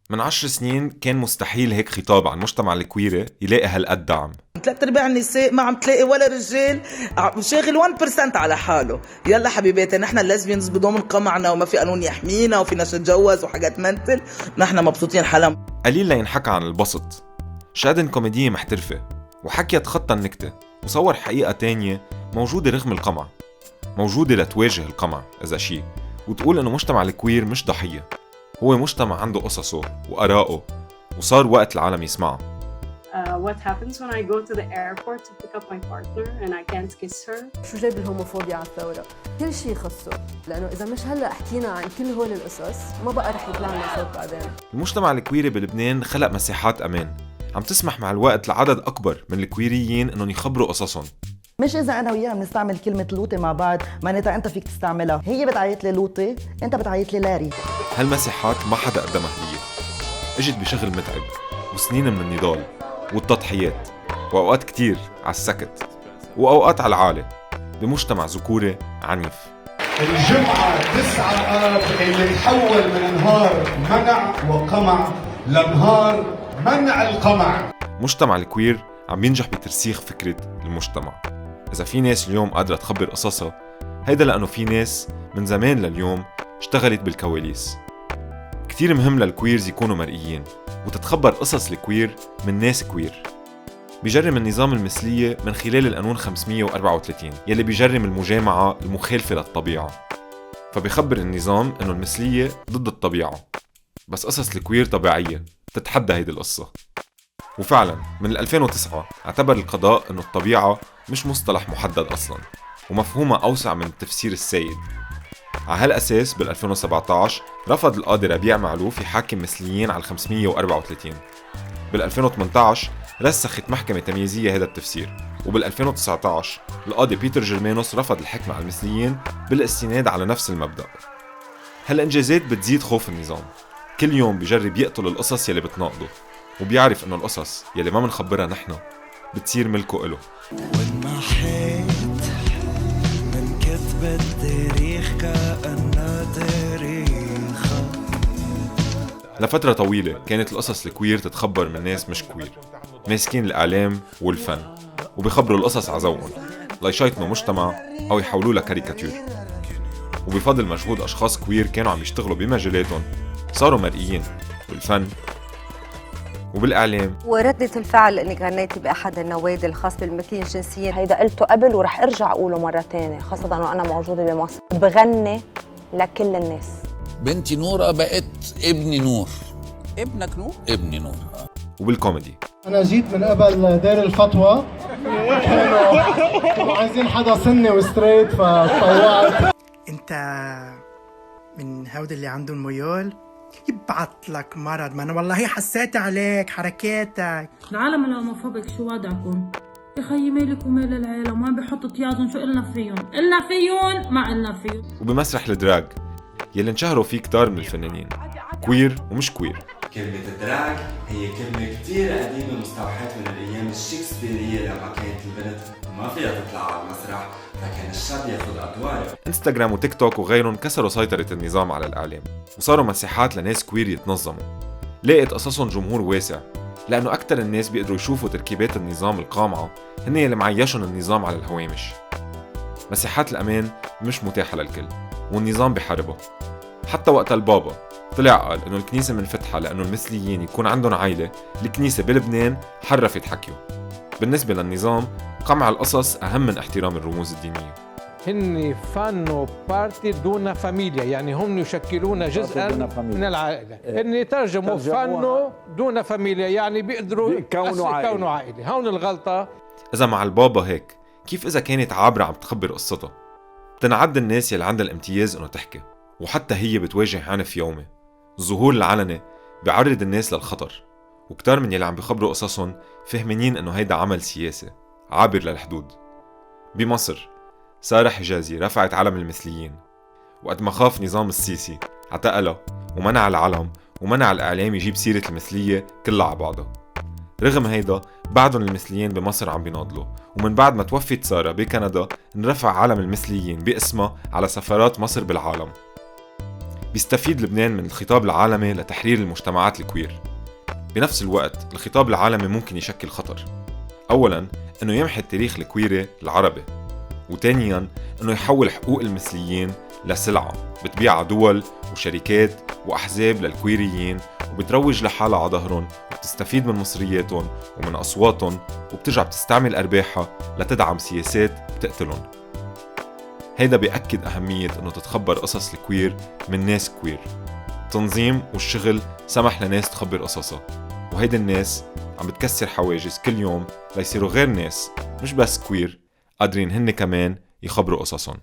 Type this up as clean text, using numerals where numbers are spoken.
من 10 سنين كان مستحيل هيك خطاب عن مجتمع الكويري يلاقي هالقد دعم. 3/4 النساء ما عم تلاقي ولا رجال شاغل 1% على حاله. يلا حبيباتي، نحن الليزبيانز بضمن قمعنا وما في قانون يحمينا وفينا نتجوز وحاجات منتل، نحن مبسوطين حالنا. قليل لينحكى عن البسط. شادن كوميدية محترفة وحكيت خطة النكتة وصور حقيقة تانية موجودة رغم القمع، موجودة لتواجه القمع إذا شيء، وتقول إنه مجتمع الكوير مش ضحية، هو مجتمع عنده قصصه وآراءه وصار وقت العالم يسمعه. What happens when I go to the airport to pick up my partner and I can't kiss her? شو جايب الهوموفوبيا على الثورة؟ كل شيء يخصه، لأنه إذا مش هلأ حكينا عن كل هول القصص ما بقى رح يطلع لنا صوت بعدين. المجتمع الكويري بلبنان خلق مساحات أمان عم تسمح مع الوقت لعدد أكبر من الكويريين إنهم يخبروا قصصهم. مش إذا أنا وياها بنستعمل كلمة لوطي مع بعض معناتها أنت فيك تستعملها، هي بتعيط لي لوطي، أنت بتعيط لي لاري. هالمساحات ما حدا قدمها هي، اجت بشغل متعب وسنين من النضال والتضحيات وأوقات كتير على السكت وأوقات على العالي بمجتمع ذكوري عنيف. الجمعة 9 آب اللي تحول من نهار منع وقمع لنهار منع القمع. مجتمع الكوير عم ينجح بترسيخ فكرة المجتمع. إذا في ناس اليوم قادرة تخبر قصصها، هيدا لأنه في ناس من زمان لليوم اشتغلت بالكواليس. كتير مهم للكويرز يكونوا مرئيين وتتخبر قصص الكوير من ناس كوير. بيجرم النظام المثلية من خلال القانون 534 يلي بيجرم المجامعة المخالفة للطبيعة، فبيخبر النظام إنه المثلية ضد الطبيعة، بس قصص الكوير طبيعية تتحدى هيدي القصة. وفعلا من 2009 اعتبر القضاء إنه الطبيعة مش مصطلح محدد أصلا ومفهومها أوسع من التفسير السائد. على هالأساس بال 2017 رفض القاضي ربيع معلوف يحاكم مثليين على 534. بال 2018 رسخت محكمة تمييزية هذا التفسير، وبال 2019 القاضي بيتر جرمانوس رفض الحكم على المثليين بالاستناد على نفس المبدأ. هالإنجازات بتزيد خوف النظام، كل يوم بيجرب يقتل القصص يلي بتناقضه، وبيعرف إنه القصص يلي ما منخبرها نحن بتصير ملكه إله. وانمحيت من كتب التاريخ كأنه تاريخه. لفترة طويلة كانت القصص الكوير تتخبر من ناس مش كوير ماسكين الإعلام والفن وبيخبروا القصص على ذوقهم ليشيطنوا مجتمع أو يحولوه لكاريكاتير. وبفضل مجهود أشخاص كوير كانوا عم يشتغلوا بمجالاتهم صاروا مرئيين بالفن وبالإعلام. وردة الفعل إني غنيتي بأحد النوادي الخاص بالمثليين الجنسيين، هيدا قلته قبل ورح أرجع أقوله مرة تانية، خاصة وأنا موجودة بمصر. بغني لكل الناس. بنتي نورة بقت ابني نور. ابنك نور؟ ابني نور. وبالكوميدي أنا جيت من قبل دار الفتوى، كانوا عايزين حدا سني وستريت فطوعت. أنت من هود اللي عندهم ميول يبعت لك مرض، ما أنا والله حسيت عليك حركاتك. العالم الهوموفوبيك شو وضعكم؟ يا خيي مالك ومال العالم، وين بيحطوا طيازهم؟ شو قلنا فيهم؟ قلنا فيهم ما قلنا فيهم. وبمسرح الدراج يلي انشهروا فيه كتار من الفنانين كوير ومش كوير. كلمة الدراج هي كلمة كتير قديمة مستوحاة من الأيام الشكسبيرية لما كانت البنت ما فيها تطلع على المسرح فكان الشاب ياخد أدواره. انستغرام وتيك توك وغيرهم كسروا سيطرة النظام على الإعلام وصاروا مساحات لناس كوير يتنظموا. لقيت قصصهم جمهور واسع لأنه أكتر الناس بيقدروا يشوفوا تركيبات النظام القامعة هن اللي معيشون النظام على الهوامش. مساحات الأمان مش متاحة للكل والنظام بحاربها. حتى وقت البابا طلع قال إنه الكنيسة منفتحة لأنه المثليين يكون عندهم عائلة، الكنيسة بلبنان حرفت حكيه. بالنسبة للنظام قمع القصص أهم من احترام الرموز الدينية. هن فانو بارتي دون فاميليا، يعني هم يشكلون جزءا من العائلة. هن ترجموا فانو دون فاميليا، يعني بيقدروا يكونوا عائلة. هون الغلطة. إذا مع البابا هيك، كيف إذا كانت عابرة عم تخبر قصتها؟ تنعد الناس يلي عندها الامتياز إنه تحكي، وحتى هي بتواجه عنف يومي. الظهور العلني بيعرض الناس للخطر، وكتار من يلي عم بيخبروا قصصهم فهمانين إنه هيدا عمل سياسي عابر للحدود. بمصر سارة حجازي رفعت علم المثليين، وقت ما خاف نظام السيسي عتقلها ومنع العلم ومنع الإعلام يجيب سيرة المثلية كلها على بعضها. رغم هيدا بعدهم المثليين بمصر عم بيناضلوا، ومن بعد ما توفت سارة بكندا انرفع علم المثليين باسمها على سفارات مصر بالعالم. بيستفيد لبنان من الخطاب العالمي لتحرير المجتمعات الكوير. بنفس الوقت الخطاب العالمي ممكن يشكل خطر، أولاً أنه يمحي التاريخ الكويري العربي، وثانياً أنه يحول حقوق المثليين لسلعة بتبيعها دول وشركات وأحزاب للكويريين، وبتروج لحالها على ظهرهم، وبتستفيد من مصرياتهم ومن أصواتهم، وبترجع بتستعمل أرباحها لتدعم سياسات بتقتلهم. هيدا بيأكد أهمية أنه تتخبر قصص الكوير من ناس كوير. التنظيم والشغل سمح لناس تخبر قصصها، وهيدا الناس عم بتكسر حواجز كل يوم ليصيروا غير ناس مش بس كوير قادرين هن كمان يخبروا قصصهم.